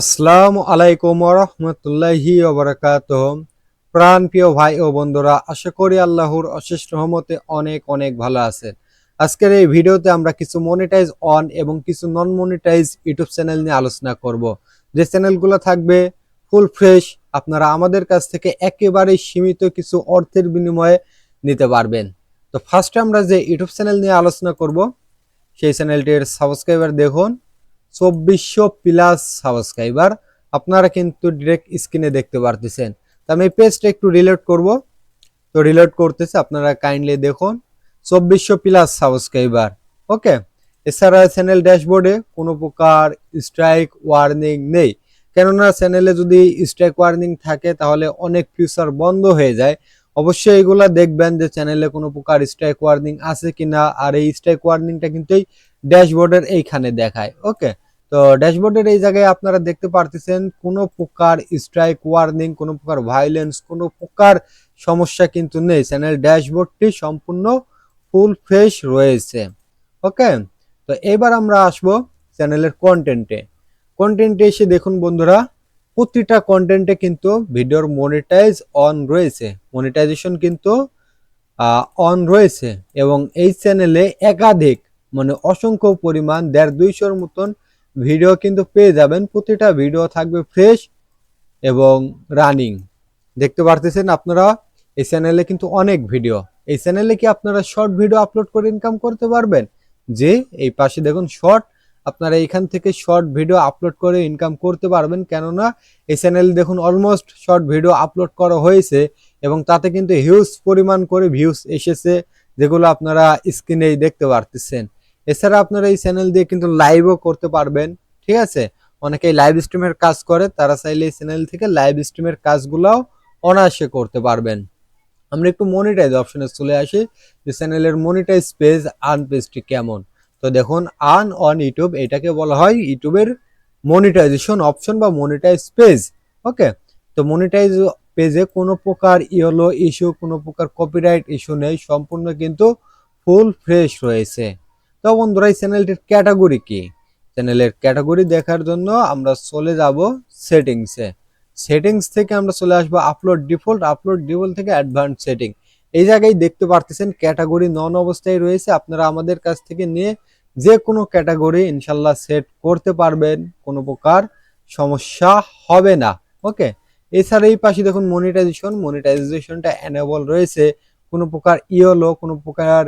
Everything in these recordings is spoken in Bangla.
আসসালামু আলাইকুম ওয়া রাহমাতুল্লাহি ওয়া বারাকাতুহু। প্রাণ প্রিয় ভাই ও বন্ধুরা, আশা করি আল্লাহর অশেষ রহমতে অনেক অনেক ভালো আছেন। আজকের এই ভিডিওতে আমরা কিছু মনিটাইজ অন এবং কিছু নন মনিটাইজ ইউটিউব চ্যানেল নিয়ে আলোচনা করব। যে চ্যানেলগুলো থাকবে ফুল ফ্রেশ, আপনারা আমাদের কাছ থেকে একেবারে সীমিত কিছু অর্থের বিনিময়ে নিতে পারবেন। তো ফার্স্টে আমরা যে ইউটিউব চ্যানেল নিয়ে আলোচনা করব, সেই চ্যানেলটির সাবস্ক্রাইবার দেখুন 2400 প্লাস সাবস্ক্রাইবার। আপনারা কিন্তু ডিরেক্ট স্ক্রিনে দেখতে পারতেছেন। তো আমি পেজটা একটু রিলোড করব। তো রিলোড করতেছে, আপনারা কাইন্ডলি দেখুন 2400 প্লাস সাবস্ক্রাইবার। ওকে, এছাড়া চ্যানেল ড্যাশবোর্ডে কোনো প্রকার স্ট্রাইক ওয়ার্নিং নেই, কেননা চ্যানেলে যদি স্ট্রাইক ওয়ার্নিং থাকে তাহলে অনেক ফিউচার বন্ধ হয়ে যায়। অবশ্যই এগুলা দেখবেন যে চ্যানেলে কোনো প্রকার স্ট্রাইক ওয়ার্নিং আছে কিনা, আর এই স্ট্রাইক ওয়ার্নিংটা কিন্তু এই ড্যাশবোর্ডের এইখানে দেখায়। ওকে, তো ড্যাশবোর্ডের এই জায়গায় আপনারা দেখতে পারতেছেন কোনো প্রকার স্ট্রাইক ওয়ার্নিং, কোনো প্রকার ভায়োলেন্স, কোনো প্রকার সমস্যা কিন্তু নেই। চ্যানেল ড্যাশবোর্ডটি সম্পূর্ণ ফুল ফ্রেশ রয়েছে। ওকে, তো এবার আমরা আসবো চ্যানেলের কন্টেন্টে এসে দেখুন বন্ধুরা, প্রতিটা কন্টেন্টে কিন্তু ভিডিওর মনিটাইজ অন রয়েছে, মনিটাইজেশন কিন্তু অন রয়েছে। এবং এই চ্যানেলে একাধিক অসংখ্য পরিমাণ 150-200 মতন ভিডিও কিন্তু পেয়ে যাবেন। প্রতিটা ভিডিও থাকবে ফ্রেশ এবং রানিং। দেখতে পারতেছেন আপনারা এই চ্যানেলে কিন্তু অনেক ভিডিও। এই চ্যানেলে কি আপনারা শর্ট ভিডিও আপলোড করে ইনকাম করতে পারবেন? যে এই পাশে দেখুন শর্ট, আপনারা এখান থেকে শর্ট ভিডিও আপলোড করে ইনকাম করতে পারবেন, কেননা এই চ্যানেলে দেখুন অলমোস্ট শর্ট ভিডিও আপলোড করা হয়েছে এবং তাতে কিন্তু হিউজ পরিমাণ করে ভিউজ এসেছে, যেগুলো আপনারা স্ক্রিনেই দেখতে পারতেছেন। এছাড়া আপনারা এই চ্যানেল দিয়ে কিন্তু লাইভও করতে পারবেন। ঠিক আছে, অনেকেই লাইভ স্ট্রিমের কাজ করে, তারা চাইলে এই চ্যানেল থেকে লাইভ স্ট্রিমের কাজগুলোও অনায়াসে করতে পারবেন। আমরা একটু মনিটাইজ অপশনে চলে আসি, যে চ্যানেলের মনিটাইজ পেজ আর্ন পেজটি কেমন। তো দেখুন, আর্ন অন ইউটিউব, এটাকে বলা হয় ইউটিউবের মনিটাইজেশন অপশন বা মনিটাইজ পেজ। ওকে, তো মনিটাইজ পেজে কোনো প্রকার ইয়েলো ইস্যু, কোনো প্রকার কপিরাইট ইস্যু নেই, সম্পূর্ণ কিন্তু ফুল ফ্রেশ রয়েছে। তো বন্ধুরা, এই চ্যানেলটির ক্যাটাগরি কি? চ্যানেলের ক্যাটাগরি দেখার জন্য আমরা চলে যাব সেটিংস থেকে আমরা চলে আসবো আপলোড ডিফল্ট থেকে অ্যাডভান্স সেটিং। এই জায়গায় দেখতে পারতেছেন ক্যাটাগরি নন অবস্থায় রয়েছে। আপনারা আমাদের কাছ থেকে নিয়ে যে কোনো ক্যাটাগরি ইনশাল্লাহ সেট করতে পারবেন, কোনো প্রকার সমস্যা হবে না। ওকে, এছাড়া এই পাশে দেখুন মনিটাইজেশনটা এনেবল রয়েছে, কোনো প্রকার ইয়েলো, কোনো প্রকার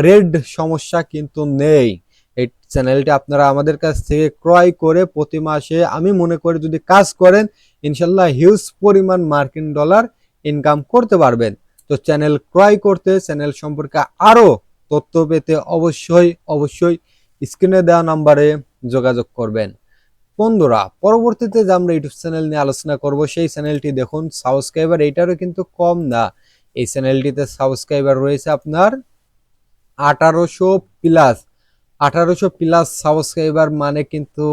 রেড সমস্যা কিন্তু নেই। এই চ্যানেলটি আপনারা আমাদের কাছ থেকে ক্রয় করে প্রতি মাসে আমি মনে করি যদি কাজ করেন ইনশাল্লাহ হিউজ পরিমাণ মার্কিন ডলার ইনকাম করতে পারবেন। তো চ্যানেল ক্রয় করতে, চ্যানেল সম্পর্কে আরো তথ্য পেতে অবশ্যই স্ক্রিনে দেওয়া নাম্বারে যোগাযোগ করবেন। বন্ধুরা, পরবর্তীতে যে আমরা ইউটিউব চ্যানেল নিয়ে আলোচনা করব, সেই চ্যানেলটি দেখুন সাবস্ক্রাইবার এইটারও কিন্তু কম না। এই চ্যানেলটিতে সাবস্ক্রাইবার রয়েছে আপনার 1800 প্লাস। 1800 প্লাস সাবস্ক্রাইবার মানে কিন্তু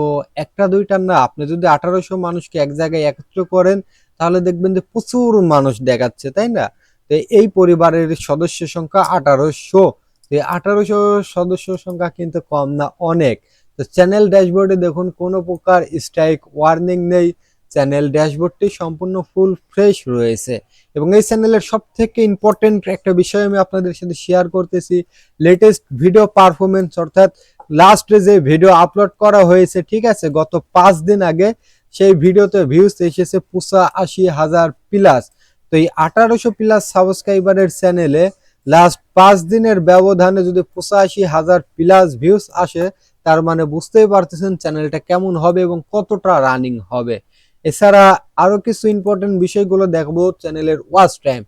একটা দুইটা না, আপনি যদি 1800 মানুষকে এক জায়গায় একত্র করেন তাহলে দেখবেন যে প্রচুর মানুষ দেখাচ্ছে, তাই না? তো এই পরিবারের সদস্য সংখ্যা 1800। 1800 সদস্য সংখ্যা কিন্তু কম না, অনেক। তো চ্যানেল ড্যাশবোর্ডে দেখুন কোনো প্রকার স্ট্রাইক ওয়ার্নিং নেই, চ্যানেল ড্যাশবোর্ডটি সম্পূর্ণ ফুল ফ্রেশ রয়েছে। এবং এই চ্যানেলের সব থেকে ইম্পর্টেন্ট একটা বিষয় আমি আপনাদের সাথে শেয়ার করতেছি, লেটেস্ট ভিডিও পারফরমেন্স, অর্থাৎ লাস্টে যে ভিডিও আপলোড করা হয়েছে, ঠিক আছে, গত 5 দিন আগে, সেই ভিডিওতে ভিউজ এসেছে 85,000 প্লাস। তো এই 1800 প্লাস সাবস্ক্রাইবারের চ্যানেলে লাস্ট 5 দিনের ব্যবধানে যদি 85,000 প্লাস ভিউজ আসে, তার মানে বুঝতেই পারতেছেন চ্যানেলটা কেমন হবে এবং কতটা রানিং হবে। এছাড়া আরো কিছু ইম্পর্টেন্ট বিষয়গুলো দেখবো, চ্যানেলের ওয়াচ টাইম,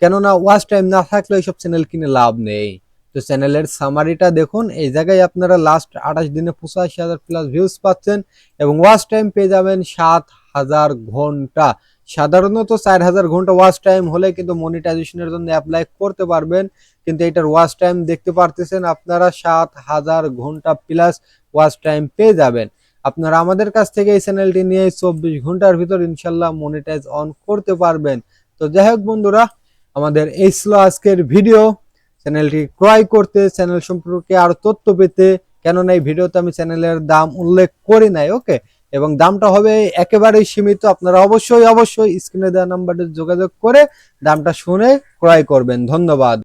কেননা ওয়াচ টাইম না থাকলে এইসব চ্যানেল কিনে লাভ নেই। তো চ্যানেলের সামারিটা দেখুন, এই জায়গায় আপনারা লাস্ট 28 দিনে 85,000 প্লাস ভিউজ পাচ্ছেন এবং ওয়াচ টাইম পেয়ে যাবেন 7,000 ঘন্টা। সাধারণত 4,000 ঘন্টা ওয়াচ টাইম হলে কিন্তু মনিটাইজেশনের জন্য অ্যাপ্লাই করতে পারবেন, কিন্তু এটার ওয়াচ টাইম দেখতে পারতেছেন আপনারা 7,000 ঘন্টা প্লাস ওয়াচ টাইম পেয়ে যাবেন। আপনারা আমাদের কাছ থেকে এই চ্যানেলটি নিয়ে 24 ঘন্টার ভিতর ইনশাল্লাহ মনিটাইজ অন করতে পারবেন। তো যাই হোক বন্ধুরা, আমাদের এই ছিল আজকের ভিডিও। চ্যানেলটি ক্রয় করতে, চ্যানেল সম্পর্কে আরো তথ্য পেতে, কেননা এই ভিডিওতে আমি চ্যানেলের দাম উল্লেখ করি নাই। ওকে, এবং দামটা হবে একেবারেই সীমিত। আপনারা অবশ্যই স্ক্রিনে দেওয়া নাম্বারে যোগাযোগ করে দামটা শুনে ক্রয় করবেন। ধন্যবাদ।